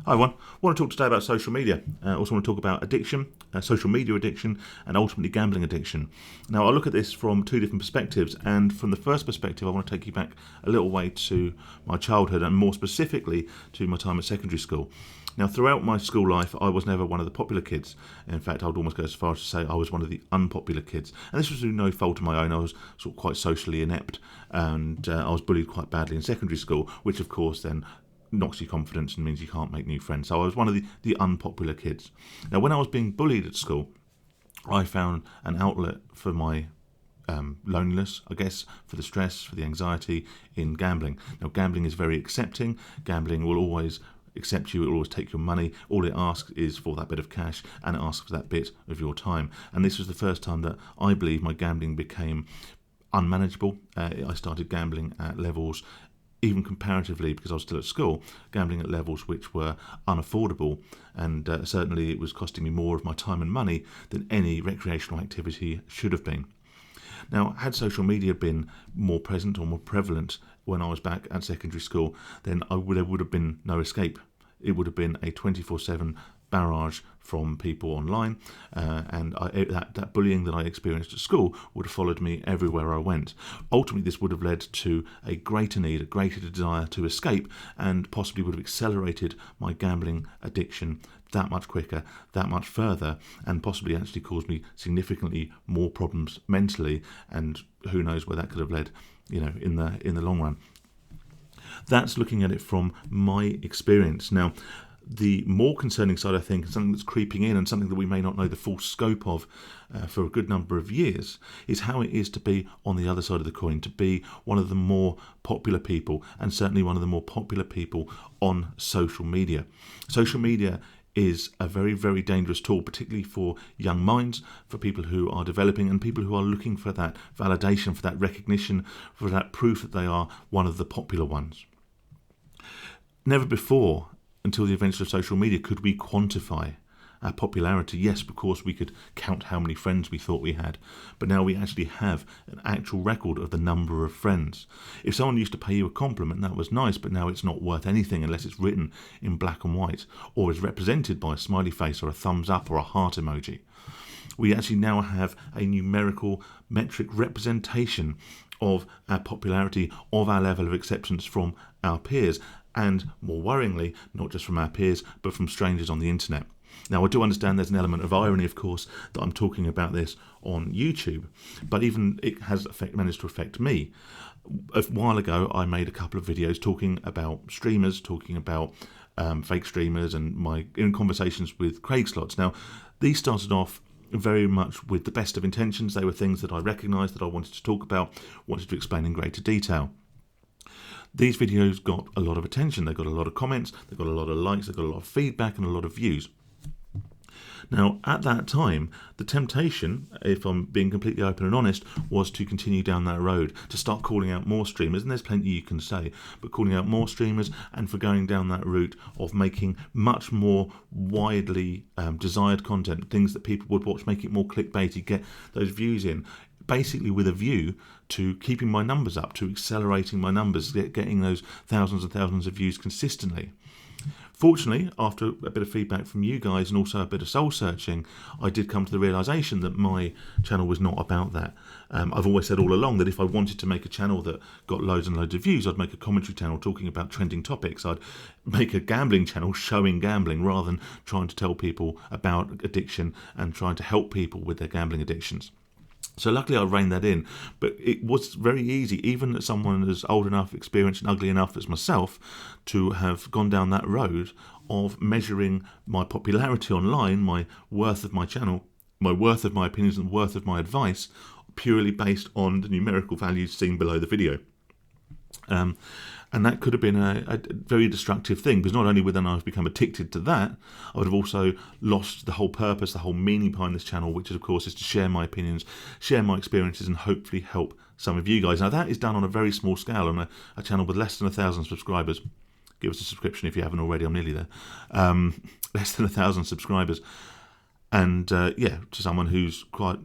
Hi everyone. I want to talk today about social media. I also want to talk about addiction, social media addiction, and ultimately gambling addiction. Now, I look at this from two different perspectives, and from the first perspective, I want to take you back a little way to my childhood, and more specifically to my time at secondary school. Now, throughout my school life, I was never one of the popular kids. In fact, I would almost go as far as to say I was one of the unpopular kids. And this was through no fault of my own. I was sort of quite socially inept, and I was bullied quite badly in secondary school, which of course then knocks your confidence and means you can't make new friends. So I was one of the unpopular kids. Now, when I was being bullied at school, I found an outlet for my loneliness, I guess, for the stress, for the anxiety in gambling. Now, gambling is very accepting. Gambling will always accept you, it will always take your money. All it asks is for that bit of cash, and it asks for that bit of your time. And this was the first time that I believe my gambling became unmanageable. I started gambling at levels, even comparatively, because I was still at school, gambling at levels which were unaffordable, and certainly it was costing me more of my time and money than any recreational activity should have been. Now, had social media been more present or more prevalent when I was back at secondary school, then there would have been no escape. It would have been a 24/7 barrage from people online, and that bullying that I experienced at school would have followed me everywhere I went. Ultimately, this would have led to a greater need, a greater desire to escape, and possibly would have accelerated my gambling addiction that much quicker, that much further, and possibly actually caused me significantly more problems mentally, and who knows where that could have led, in the long run. That's looking at it from my experience. Now, the more concerning side, I think, and something that's creeping in and something that we may not know the full scope of for a good number of years, is how it is to be on the other side of the coin, to be one of the more popular people, and certainly one of the more popular people on social media. Social media is a very, very dangerous tool, particularly for young minds, for people who are developing, and people who are looking for that validation, for that recognition, for that proof that they are one of the popular ones. Never before, until the invention of social media, could we quantify our popularity. Yes, of course, we could count how many friends we thought we had, but now we actually have an actual record of the number of friends. If someone used to pay you a compliment, that was nice, but now it's not worth anything unless it's written in black and white, or is represented by a smiley face or a thumbs up or a heart emoji. We actually now have a numerical metric representation of our popularity, of our level of acceptance from our peers, and more worryingly, not just from our peers, but from strangers on the internet. Now, I do understand there's an element of irony, of course, that I'm talking about this on YouTube, but even it has managed to affect me. A while ago, I made a couple of videos talking about streamers, talking about fake streamers, and my conversations with Craig Slots. Now, these started off very much with the best of intentions. They were things that I recognised, that I wanted to talk about, wanted to explain in greater detail. These videos got a lot of attention. They got a lot of comments, they got a lot of likes, they got a lot of feedback, and a lot of views. Now, at that time, the temptation, if I'm being completely open and honest, was to continue down that road, to start calling out more streamers, and there's plenty you can say, but calling out more streamers, and for going down that route of making much more widely desired content, things that people would watch, make it more clickbaity, get those views in, basically with a view to keeping my numbers up, to accelerating my numbers, getting those thousands and thousands of views consistently. Fortunately, after a bit of feedback from you guys and also a bit of soul searching, I did come to the realisation that my channel was not about that. I've always said all along that if I wanted to make a channel that got loads and loads of views, I'd make a commentary channel talking about trending topics. I'd make a gambling channel showing gambling rather than trying to tell people about addiction and trying to help people with their gambling addictions. So luckily I reined that in, but it was very easy, even as someone as old enough, experienced and ugly enough as myself, to have gone down that road of measuring my popularity online, my worth of my channel, my worth of my opinions and worth of my advice, purely based on the numerical values seen below the video. And that could have been a very destructive thing, because not only would then I have become addicted to that, I would have also lost the whole purpose, the whole meaning behind this channel, which of course is to share my opinions, share my experiences, and hopefully help some of you guys. Now, that is done on a very small scale, on a channel with less than 1,000 subscribers. Give us a subscription if you haven't already, I'm nearly there. Less than 1,000 subscribers. And to someone who's quite,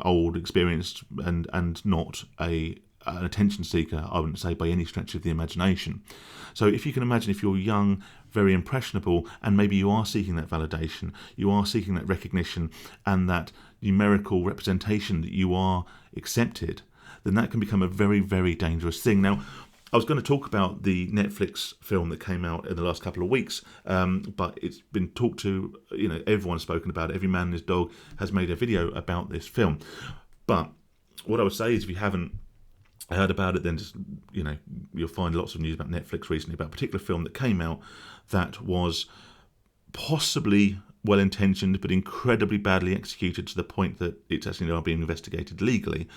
old, experienced, and not a an attention seeker, I wouldn't say by any stretch of the imagination. So if you can imagine, if you're young, very impressionable, and maybe you are seeking that validation, you are seeking that recognition and that numerical representation that you are accepted, then that can become a very, very dangerous thing. Now, I was going to talk about the Netflix film that came out in the last couple of weeks, but it's been talked to, everyone's spoken about it. Every man and his dog has made a video about this film. But what I would say is, if you haven't heard about it, then just, you'll find lots of news about Netflix recently about a particular film that came out that was possibly well-intentioned but incredibly badly executed to the point that it's actually now being investigated legally.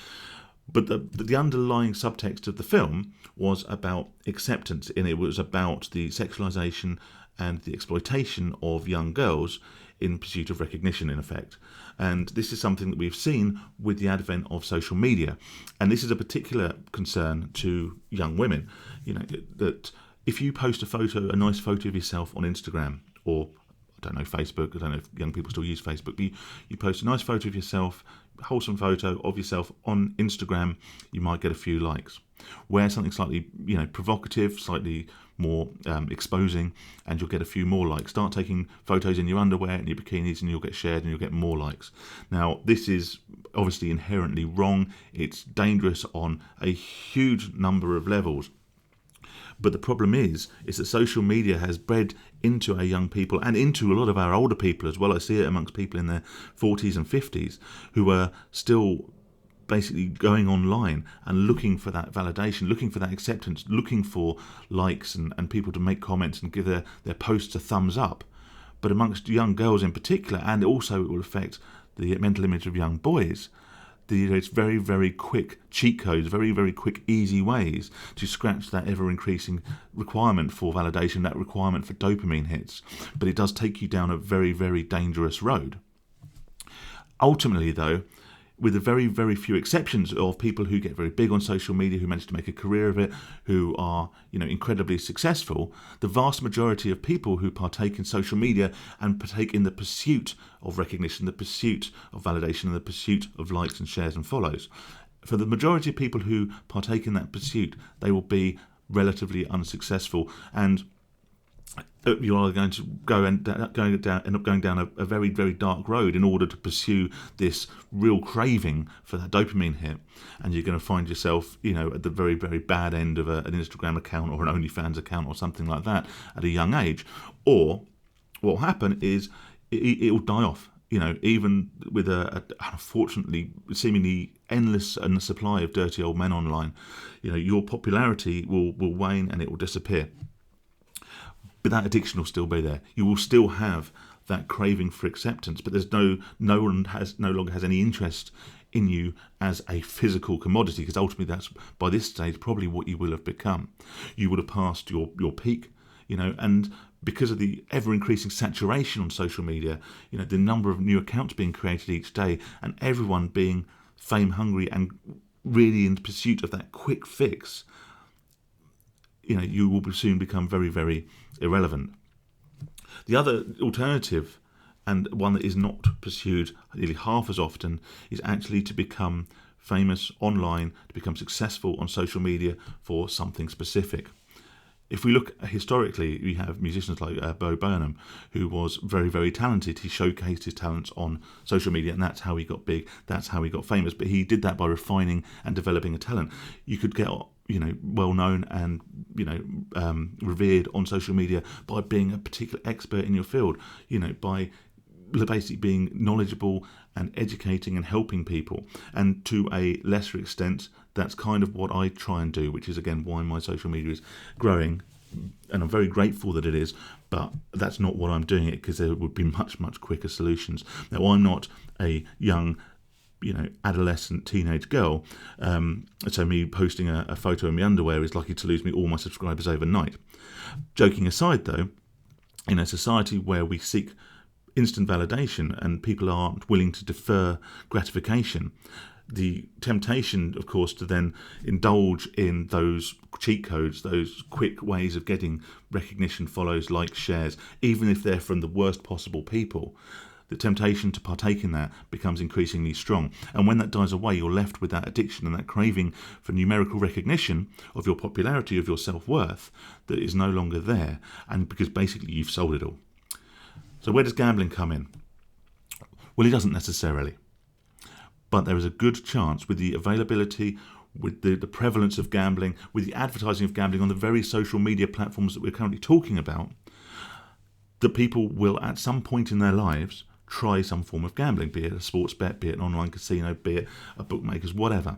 But the underlying subtext of the film was about acceptance, and it was about the sexualization and the exploitation of young girls in pursuit of recognition, in effect. And this is something that we've seen with the advent of social media. And this is a particular concern to young women, that if you post a nice photo of yourself on Instagram, or I don't know, Facebook, I don't know if young people still use Facebook, but you post a nice photo of yourself, wholesome photo of yourself on Instagram, you might get a few likes. Wear something slightly, provocative, slightly more exposing, and you'll get a few more likes. Start taking photos in your underwear and your bikinis, and you'll get shared and you'll get more likes. Now, this is obviously inherently wrong. It's dangerous on a huge number of levels. But the problem is that social media has bred into our young people and into a lot of our older people as well. I see it amongst people in their 40s and 50s who are still basically going online and looking for that validation, looking for that acceptance, looking for likes and people to make comments and give their posts a thumbs up. But amongst young girls in particular, and also it will affect the mental image of young boys, it's very, very quick cheat codes, very, very quick, easy ways to scratch that ever-increasing requirement for validation, that requirement for dopamine hits. But it does take you down a very, very dangerous road. Ultimately, though, with the very, very few exceptions of people who get very big on social media, who manage to make a career of it, who are, incredibly successful, the vast majority of people who partake in social media and partake in the pursuit of recognition, the pursuit of validation, and the pursuit of likes and shares and follows, for the majority of people who partake in that pursuit, they will be relatively unsuccessful, and you are going to end up going down a very, very dark road in order to pursue this real craving for that dopamine hit, and you're going to find yourself, at the very, very bad end of an Instagram account or an OnlyFans account or something like that at a young age. Or what will happen is it will die off. Even with a unfortunately seemingly endless supply of dirty old men online, your popularity will wane and it will disappear. But that addiction will still be there. You will still have that craving for acceptance, but there's no longer has any interest in you as a physical commodity, because ultimately that's, by this stage, probably what you will have become. You would have passed your peak, and because of the ever-increasing saturation on social media, the number of new accounts being created each day, and everyone being fame-hungry and really in pursuit of that quick fix, you will soon become very, very irrelevant. The other alternative, and one that is not pursued nearly half as often, is actually to become famous online, to become successful on social media for something specific. If we look historically, we have musicians like Bo Burnham, who was very, very talented. He showcased his talents on social media, and that's how he got big, that's how he got famous. But he did that by refining and developing a talent. You could get well known and revered on social media by being a particular expert in your field, by basically being knowledgeable and educating and helping people. And to a lesser extent, that's kind of what I try and do, which is again why my social media is growing, and I'm very grateful that it is. But that's not what I'm doing it because there would be much, much quicker solutions. Now, I'm not a young adolescent teenage girl, so me posting a photo in my underwear is likely to lose me all my subscribers overnight. Joking aside, though, in a society where we seek instant validation and people aren't willing to defer gratification, the temptation, of course, to then indulge in those cheat codes, those quick ways of getting recognition, follows, likes, shares, even if they're from the worst possible people, the temptation to partake in that becomes increasingly strong. And when that dies away, you're left with that addiction and that craving for numerical recognition of your popularity, of your self-worth, that is no longer there, and because basically you've sold it all. So where does gambling come in? Well, it doesn't necessarily. But there is a good chance, with the availability, with the prevalence of gambling, with the advertising of gambling on the very social media platforms that we're currently talking about, that people will at some point in their lives try some form of gambling, be it a sports bet, be it an online casino, be it a bookmaker's, whatever.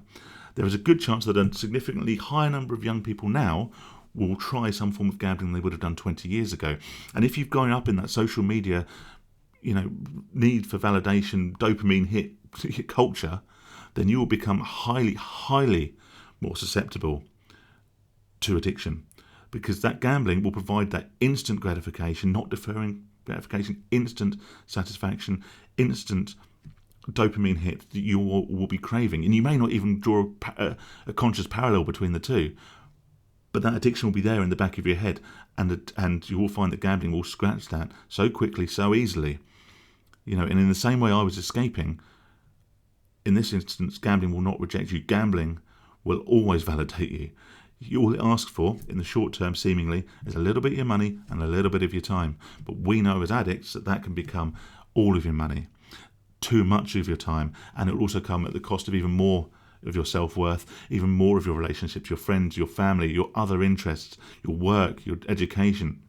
There is a good chance that a significantly higher number of young people now will try some form of gambling than they would have done 20 years ago. And if you've grown up in that social media, need for validation, dopamine hit culture, then you will become highly, highly more susceptible to addiction, because that gambling will provide that instant gratification, not deferring gratification, instant satisfaction, instant dopamine hit that you will be craving. And you may not even draw a conscious parallel between the two, but that addiction will be there in the back of your head, and you will find that gambling will scratch that so quickly, so easily. And in the same way I was escaping, in this instance, gambling will not reject you. Gambling will always validate you. All it asks for, in the short term seemingly, is a little bit of your money and a little bit of your time. But we know as addicts that can become all of your money, too much of your time, and it will also come at the cost of even more of your self-worth, even more of your relationships, your friends, your family, your other interests, your work, your education,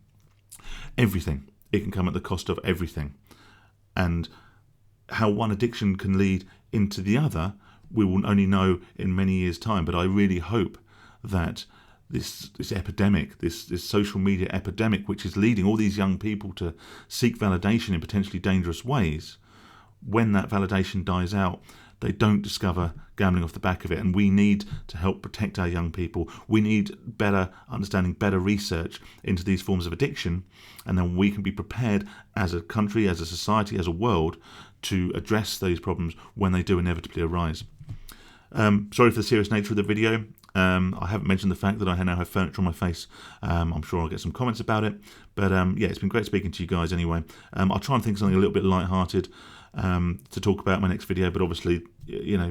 everything. It can come at the cost of everything. And how one addiction can lead into the other, we will only know in many years' time. But I really hope that this epidemic, this social media epidemic, which is leading all these young people to seek validation in potentially dangerous ways, when that validation dies out, they don't discover gambling off the back of it. And we need to help protect our young people. We need better understanding, better research into these forms of addiction, and then we can be prepared as a country, as a society, as a world, to address those problems when they do inevitably arise. Sorry for the serious nature of the video. I haven't mentioned the fact that I now have furniture on my face. I'm sure I'll get some comments about it. But it's been great speaking to you guys anyway. I'll try and think of something a little bit light-hearted to talk about in my next video. But obviously,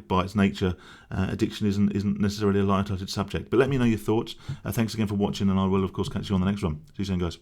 by its nature, addiction isn't necessarily a light-hearted subject. But let me know your thoughts. Thanks again for watching, and I will, of course, catch you on the next one. See you soon, guys.